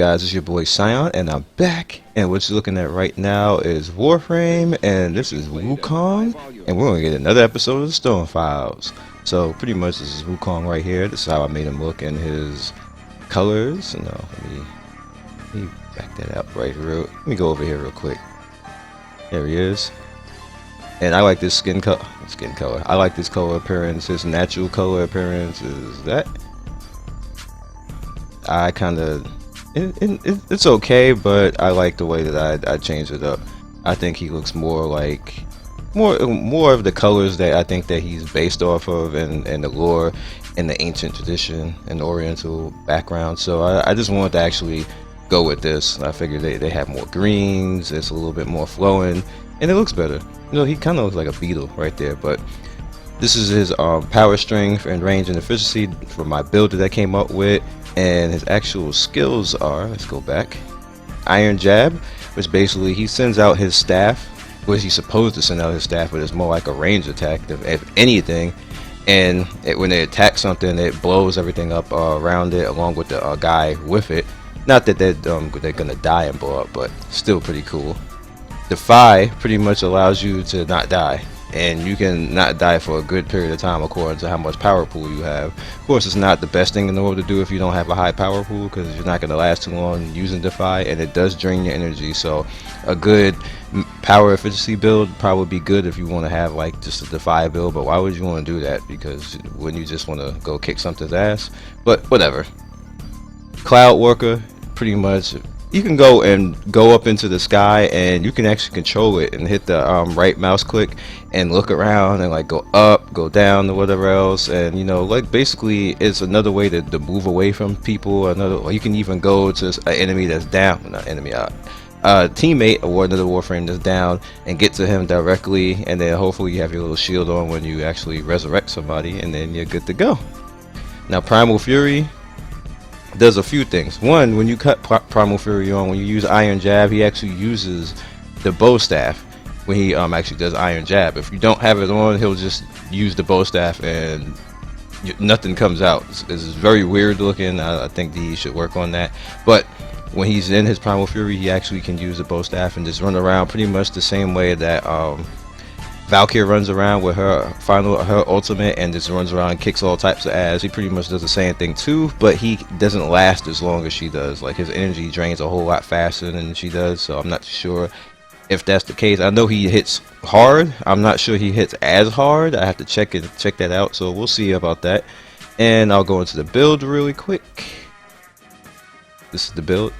guys, it's your boy Sion, and I'm back, and what you're looking at right now is Warframe, and this is Wukong, and we're gonna get another episode of the Stone Files. So pretty much this is Wukong right here. This is how I made him look in his colors. No, let me back that up right here. Let me go over here real quick. There he is. And I like this skin color. I like this color appearance. His natural color appearance is that. I kind of, it's okay, but I like the way that I changed it up. I think he looks more like more of the colors that I think that he's based off of, and the lore and the ancient tradition and the Oriental background. So I just wanted to actually go with this. I figured they have more greens. It's a little bit more flowing, and it looks better. You know, he kind of looks like a beetle right there, but. This is his power, strength, and range and efficiency for my build that I came up with, and his actual skills are, let's go back, Iron Jab, which basically he sends out his staff, which he's supposed to send out his staff, but it's more like a range attack if anything, and when they attack something, it blows everything up around it along with the guy with it. Not that they're gonna die and blow up, but still pretty cool. Defy pretty much allows you to not die, and you can not die for a good period of time according to how much power pool you have. Of course, it's not the best thing in the world to do if you don't have a high power pool, because you're not going to last too long using Defy, and it does drain your energy. So a good power efficiency build probably be good if you want to have like just a Defy build, but why would you want to do that? Because when you just want to go kick something's ass. But whatever. Cloud Worker, pretty much you can go up into the sky, and you can actually control it and hit the right mouse click and look around and like go up, go down, or whatever else. And you know, like basically it's another way to move away from people. Or you can even go to an enemy that's down, not enemy, teammate or another Warframe that's down, and get to him directly, and then hopefully you have your little shield on when you actually resurrect somebody, and then you're good to go. Now Primal Fury does a few things. One, when you cut Primal Fury on, when you use Iron Jab, he actually uses the bow staff when he actually does Iron Jab. If you don't have it on, he'll just use the bow staff and nothing comes out. It's very weird looking. I think he should work on that. But when he's in his Primal Fury, he actually can use the bow staff and just run around pretty much the same way that Valkyrie runs around with her ultimate, and just runs around and kicks all types of ass. He pretty much does the same thing too, but he doesn't last as long as she does. Like his energy drains a whole lot faster than she does, so I'm not sure if that's the case. I know he hits hard. I'm not sure he hits as hard. I have to check that out, so we'll see about that. And I'll go into the build really quick. This is the build,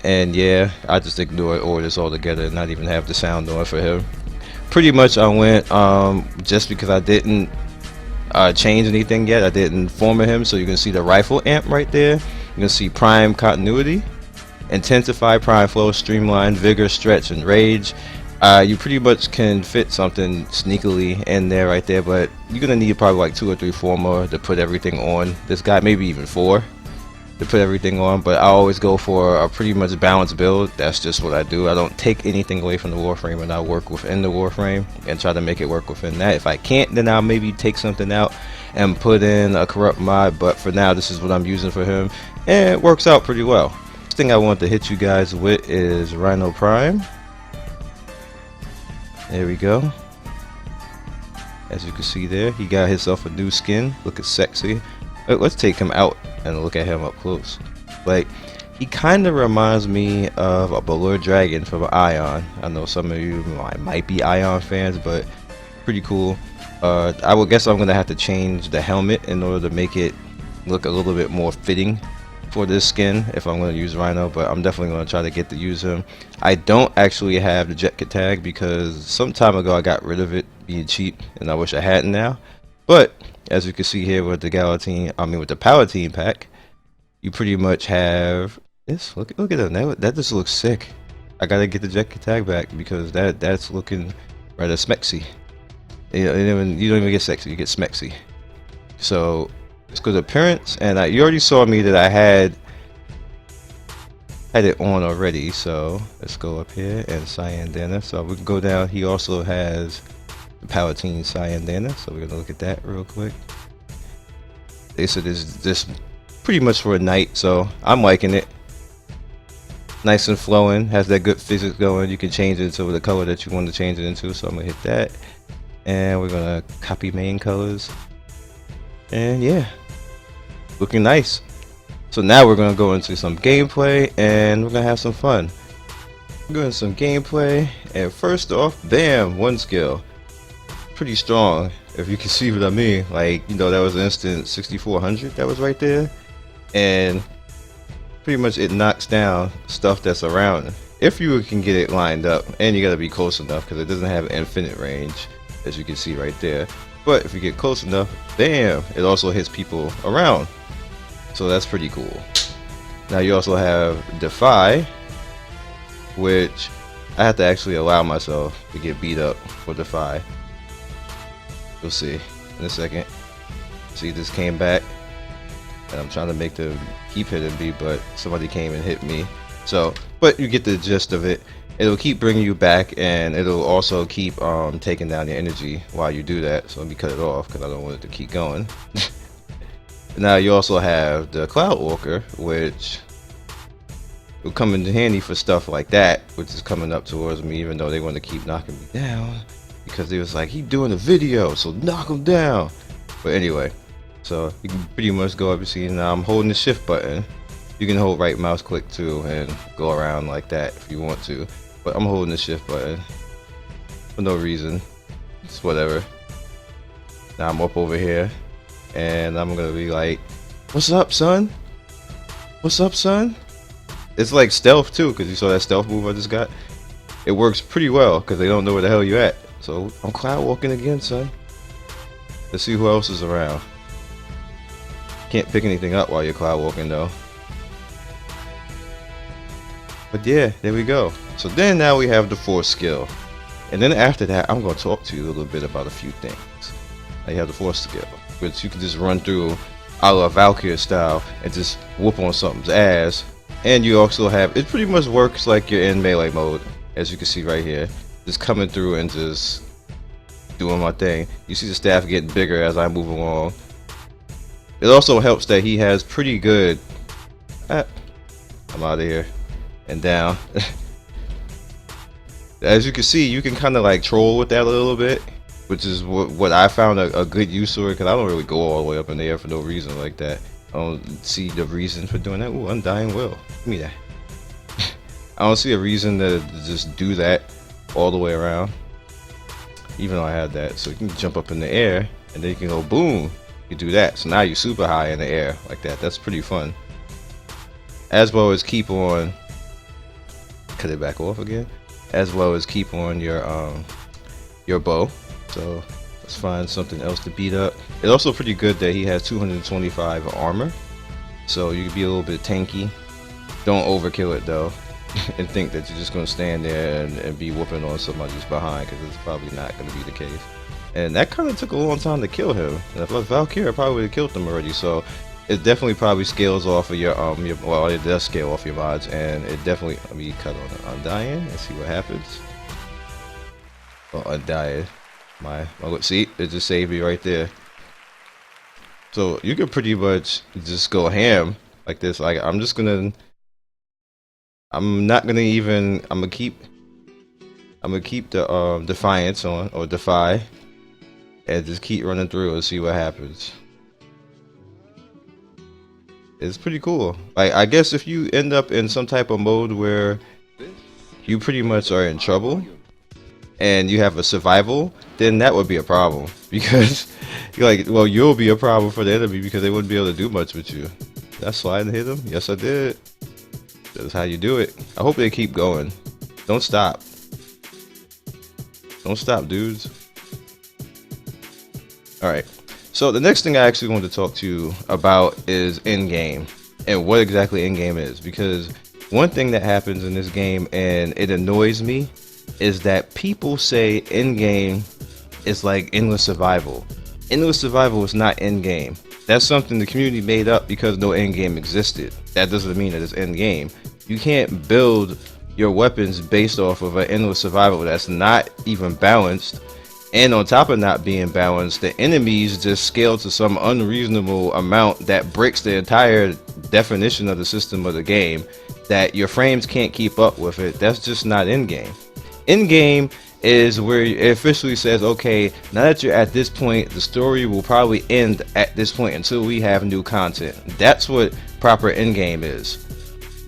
and yeah, I just ignored orders altogether and not even have the sound on for him. Pretty much I went just because I didn't change anything yet. I didn't form him, so you can see the rifle amp right there. You can see prime continuity, intensify, prime flow, streamline, vigor, stretch, and rage. You pretty much can fit something sneakily in there right there, but you're gonna need probably like 2 or 3 more to put everything on this guy, maybe even 4 to put everything on. But I always go for a pretty much balanced build. That's just what I do. I don't take anything away from the Warframe, and I work within the Warframe and try to make it work within that. If I can't, then I'll maybe take something out and put in a corrupt mod, but for now this is what I'm using for him, and it works out pretty well. Next thing I want to hit you guys with is Rhino Prime. There we go. As you can see there, he got himself a new skin, looking sexy. Let's take him out and look at him up close. Like, he kind of reminds me of a Balor Dragon from Ion. I know some of you might be Ion fans, but pretty cool. I would guess I'm gonna have to change the helmet in order to make it look a little bit more fitting for this skin if I'm gonna use Rhino, but I'm definitely gonna try to get to use him. I don't actually have the Jat Kittag because some time ago I got rid of it being cheap, and I wish I hadn't now. But as you can see here with the with the Palatine pack, you pretty much have this. Look at them. That just looks sick. I gotta get the Jat Kittag back because that's looking rather smexy. You don't even get sexy, you get smexy. So it's good appearance, and you already saw me that I had it on already. So let's go up here and Syandana. So we can go down. He also has the Palatine Syandana, so we're gonna look at that real quick. They said this pretty much for a night, so I'm liking it. Nice and flowing, has that good physics going. You can change it into the color that you want to change it into. So I'm gonna hit that, and we're gonna copy main colors, and yeah, looking nice. So now we're gonna go into some gameplay, and we're gonna have some fun. We're going some gameplay, and first off, bam, one skill, pretty strong. If you can see what I mean, like, you know, that was instant 6400 that was right there, and pretty much it knocks down stuff that's around it. If you can get it lined up, and you gotta be close enough because it doesn't have infinite range, as you can see right there. But if you get close enough, bam, it also hits people around. So that's pretty cool. Now you also have Defy, which I have to actually allow myself to get beat up for Defy. You'll see in a second. See, this came back, and I'm trying to make them keep hitting me, but somebody came and hit me. So, but you get the gist of it. It'll keep bringing you back, and it'll also keep taking down your energy while you do that. So let me cut it off because I don't want it to keep going. Now you also have the Cloud Walker, which will come in handy for stuff like that, which is coming up towards me, even though they want to keep knocking me down because they was like, he doing a video, so knock him down. But anyway, so you can pretty much go up. You see now I'm holding the shift button. You can hold right mouse click too and go around like that if you want to, but I'm holding the shift button for no reason. It's whatever. Now I'm up over here, and I'm gonna be like, what's up, son? What's up, son? It's like stealth too, because you saw that stealth move I just got. It works pretty well because they don't know where the hell you at. So I'm cloud walking again, son. Let's see who else is around. Can't pick anything up while you're cloud walking though. But yeah, there we go. So then now we have the fourth skill, and then after that I'm going to talk to you a little bit about a few things. Now you have the fourth skill, which you can just run through a la Valkyrie style and just whoop on something's ass. And you also have, it pretty much works like you're in melee mode, as you can see right here, just coming through and just doing my thing. You see the staff getting bigger as I move along. It also helps that he has pretty good, I'm out of here and down. As you can see, you can kind of like troll with that a little bit, which is what I found a good use for it, because I don't really go all the way up in the air for no reason like that. I don't see the reason for doing that. Ooh, Undying Will. Give me that. I don't see a reason to just do that all the way around, even though I had that. So you can jump up in the air, and then you can go boom. You do that. So now you're super high in the air like that. That's pretty fun. As well as keep on. Cut it back off again. As well as keep on your bow. So let's find something else to beat up. It's also pretty good that he has 225 armor, so you can be a little bit tanky. Don't overkill it though, and think that you're just gonna stand there and be whooping on somebody's behind, because it's probably not gonna be the case. And that kind of took a long time to kill him. And if I was Valkyrie, I probably would have killed him already. So it definitely probably scales off of your well, it does scale off your mods, and it definitely, let me cut on Undying and see what happens. Well, Undying. My see, it just saved me right there. So you can pretty much just go ham like this. Like I'm not gonna even, I'm gonna keep the Defiance on, or Defy, and just keep running through and see what happens. It's pretty cool. Like, I guess if you end up in some type of mode where you pretty much are in trouble and you have a survival, then that would be a problem, because you're like, well, you'll be a problem for the enemy because they wouldn't be able to do much with you. Did I slide and hit them? Yes, I did. That's how you do it. I hope they keep going. Don't stop. Don't stop, dudes. Alright. So the next thing I actually want to talk to you about is Endgame, and what exactly Endgame is, because one thing that happens in this game, and it annoys me, is that people say Endgame is like endless survival. Endless survival is not Endgame. That's something the community made up because no Endgame existed. That doesn't mean that it's Endgame. You can't build your weapons based off of an endless survival that's not even balanced. And on top of not being balanced, the enemies just scale to some unreasonable amount that breaks the entire definition of the system of the game. that your frames can't keep up with it. That's just not in game. In game is where it officially says, okay, now that you're at this point, the story will probably end at this point until we have new content. That's what proper end game is.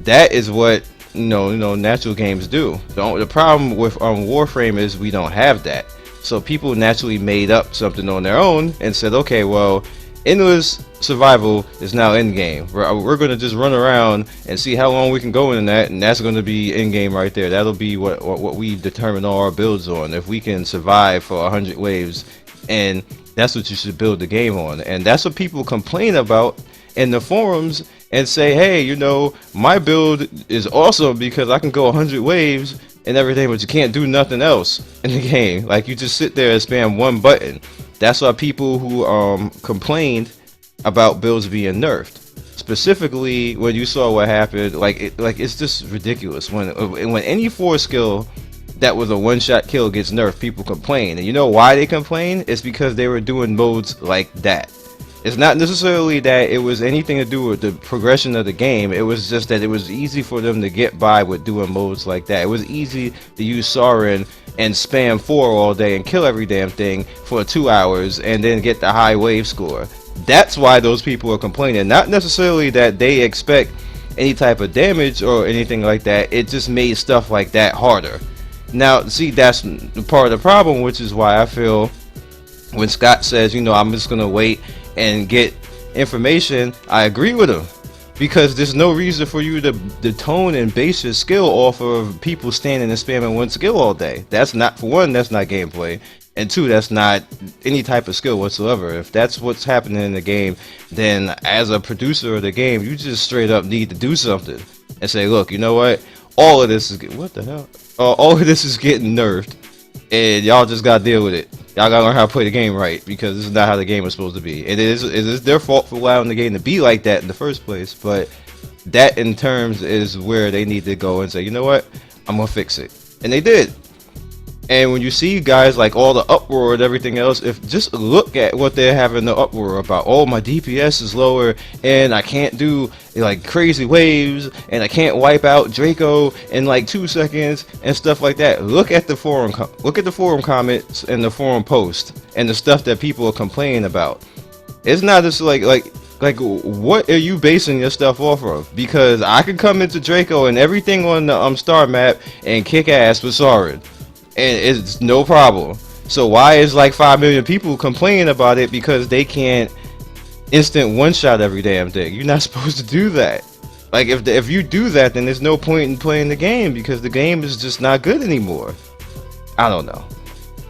That is what natural games do. The problem with Warframe is we don't have that. So people naturally made up something on their own and said, okay, well, endless survival is now end game. We're going to just run around and see how long we can go in that, and that's going to be end game right there. That'll be what we determine all our builds on. If we can survive for 100 waves, and that's what you should build the game on. And that's what people complain about in the forums and say, hey, my build is awesome because I can go 100 waves and everything, but you can't do nothing else in the game. Like, you just sit there and spam one button. That's why people who complained about builds being nerfed, specifically when you saw what happened, it's just ridiculous when any 4 skill that was a one-shot kill gets nerfed, people complain. And you know why they complain? It's because they were doing modes like that. It's not necessarily that it was anything to do with the progression of the game. It was just that it was easy for them to get by with doing modes like that. It was easy to use Sauron and spam 4 all day and kill every damn thing for 2 hours and then get the high wave score. That's why those people are complaining. Not necessarily that they expect any type of damage or anything like that. It just made stuff like that harder. Now, see, that's part of the problem, which is why I feel when Scott says, I'm just going to wait and get information, I agree with him, because there's no reason for you to tone and base your skill off of people standing and spamming one skill all day. That's not, for one, that's not gameplay, and 2, that's not any type of skill whatsoever. If that's what's happening in the game, then as a producer of the game, you just straight up need to do something and say, look, you know what, all of this is what the hell, all of this is getting nerfed, and y'all just gotta deal with it. Y'all gotta learn how to play the game right, because this is not how the game is supposed to be. It is their fault for allowing the game to be like that in the first place, but that in terms is where they need to go and say, you know what, I'm gonna fix it. And they did. And when you see guys like all the uproar and everything else, if just look at what they're having the uproar about. Oh, my DPS is lower and I can't do like crazy waves and I can't wipe out Draco in like 2 seconds and stuff like that. Look at the forum comments and the forum post and the stuff that people are complaining about. It's not just like what are you basing your stuff off of? Because I could come into Draco and everything on the star map and kick ass with Sauron, and it's no problem. So why is like 5 million people complaining about it because they can't instant one-shot every damn thing? You're not supposed to do that. Like, if you do that, then there's no point in playing the game, because the game is just not good anymore. I don't know.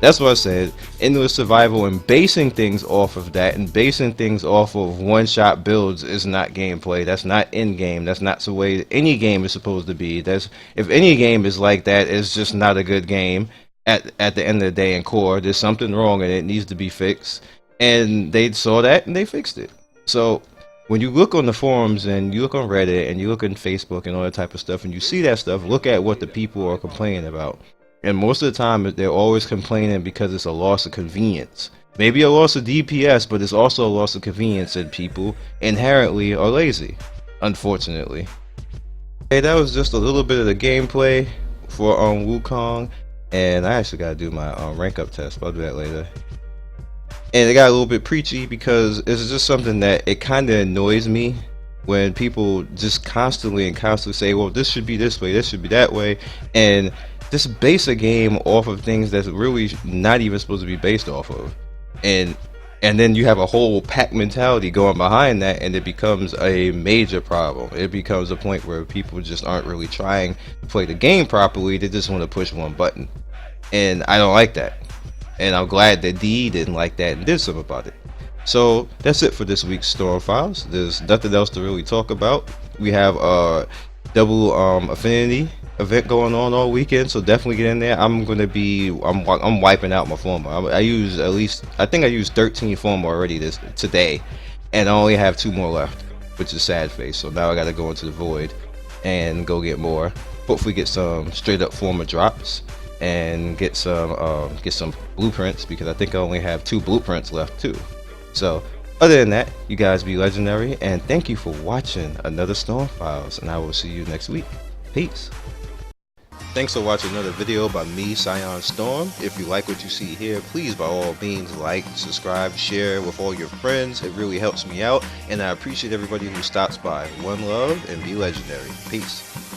That's what I said. Endless survival and basing things off of that, and basing things off of one-shot builds is not gameplay. That's not in-game. That's not the way any game is supposed to be. If any game is like that, it's just not a good game. At the end of the day, in core, there's something wrong and it needs to be fixed. And they saw that and they fixed it. So when you look on the forums and you look on Reddit and you look on Facebook and all that type of stuff, and you see that stuff, look at what the people are complaining about. And most of the time, they're always complaining because it's a loss of convenience. Maybe a loss of DPS, but it's also a loss of convenience, and people inherently are lazy, unfortunately. Hey, that was just a little bit of the gameplay for Wukong, and I actually gotta do my rank up test, but I'll do that later. And it got a little bit preachy because it's just something that it kind of annoys me when people just constantly say, well, this should be this way, this should be that way, and just base a game off of things that's really not even supposed to be based off of. And then you have a whole pack mentality going behind that, and it becomes a major problem. It becomes a point where people just aren't really trying to play the game properly. They just want to push one button. And I don't like that. And I'm glad that DE didn't like that and did something about it. So that's it for this week's Storm Files. There's nothing else to really talk about. We have a double affinity event going on all weekend, so definitely get in there. I'm wiping out my former. I think I used 13 former already today, and I only have 2 more left, which is sad face. So now I got to go into the void and go get more. Hopefully get some straight up former drops and get some blueprints, because I think I only have 2 blueprints left too. So Other than that, you guys be legendary, and thank you for watching another Storm Files, and I will see you next week. Peace. Thanks for watching another video by me, Scion Storm. If you like what you see here, please by all means like, subscribe, share with all your friends. It really helps me out, and I appreciate everybody who stops by. One love and be legendary. Peace.